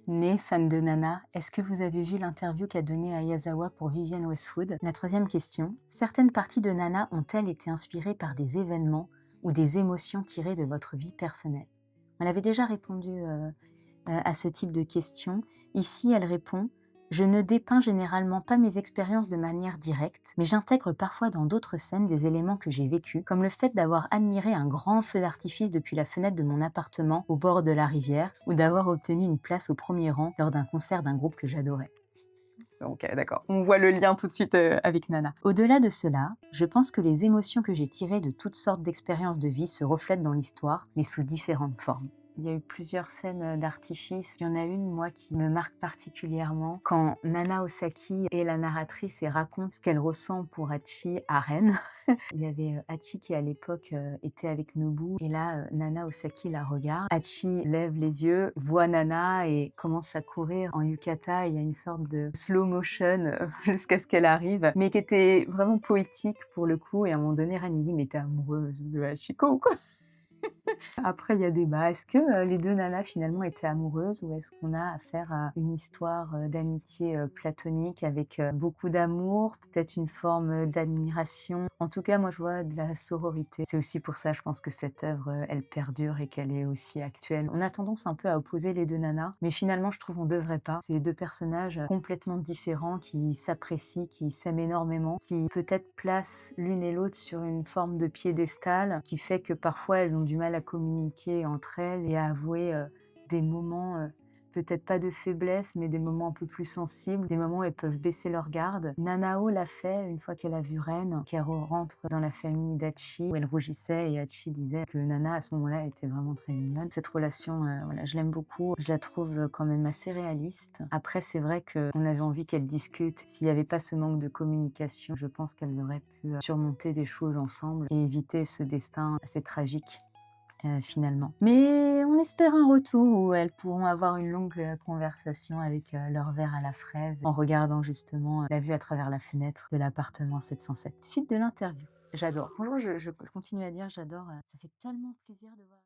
Né fan de Nana, est-ce que vous avez vu l'interview qu'a donnée Ayazawa pour Vivienne Westwood? La troisième question, certaines parties de Nana ont-elles été inspirées par des événements ou des émotions tirées de votre vie personnelle? Elle avait déjà répondu à ce type de questions. Ici, elle répond: je ne dépeins généralement pas mes expériences de manière directe, mais j'intègre parfois dans d'autres scènes des éléments que j'ai vécus, comme le fait d'avoir admiré un grand feu d'artifice depuis la fenêtre de mon appartement au bord de la rivière, ou d'avoir obtenu une place au premier rang lors d'un concert d'un groupe que j'adorais. Donc, d'accord, on voit le lien tout de suite avec Nana. Au-delà de cela, je pense que les émotions que j'ai tirées de toutes sortes d'expériences de vie se reflètent dans l'histoire, mais sous différentes formes. Il y a eu plusieurs scènes d'artifice. Il y en a une, moi, qui me marque particulièrement quand Nana Osaki est la narratrice et raconte ce qu'elle ressent pour Hachi à Rennes. Il y avait Hachi qui, à l'époque, était avec Nobu. Et là, Nana Osaki la regarde. Hachi lève les yeux, voit Nana et commence à courir en yukata. Il y a une sorte de slow motion jusqu'à ce qu'elle arrive, mais qui était vraiment poétique pour le coup. Et à un moment donné, Ren, il dit: «Mais t'es amoureuse de Hachiko ou quoi?» Après, il y a débat. Est-ce que les 2 nanas finalement étaient amoureuses ou est-ce qu'on a affaire à une histoire, d'amitié, platonique avec, beaucoup d'amour, peut-être une forme, d'admiration? En tout cas, moi, je vois de la sororité. C'est aussi pour ça, je pense que cette œuvre, elle perdure et qu'elle est aussi actuelle. On a tendance un peu à opposer les 2 nanas, mais finalement, je trouve on devrait pas. C'est 2 personnages, complètement différents qui s'apprécient, qui s'aiment énormément, qui peut-être placent l'une et l'autre sur une forme de piédestal qui fait que parfois elles ont du mal à communiquer entre elles et à avouer, des moments, peut-être pas de faiblesse, mais des moments un peu plus sensibles, des moments où elles peuvent baisser leur garde. Nanao l'a fait une fois qu'elle a vu Ren, qu'elle rentre dans la famille d'Hachi, où elle rougissait et Hachi disait que Nana, à ce moment-là, était vraiment très mignonne. Cette relation, voilà, je l'aime beaucoup. Je la trouve, quand même assez réaliste. Après, c'est vrai qu'on avait envie qu'elles discutent. S'il y avait pas ce manque de communication, je pense qu'elles auraient pu, surmonter des choses ensemble et éviter ce destin assez tragique. Finalement. Mais on espère un retour où elles pourront avoir une longue, conversation avec, leur verre à la fraise, en regardant justement, la vue à travers la fenêtre de l'appartement 707. Suite de l'interview. J'adore. Franchement, je continue à dire j'adore, ça fait tellement plaisir de voir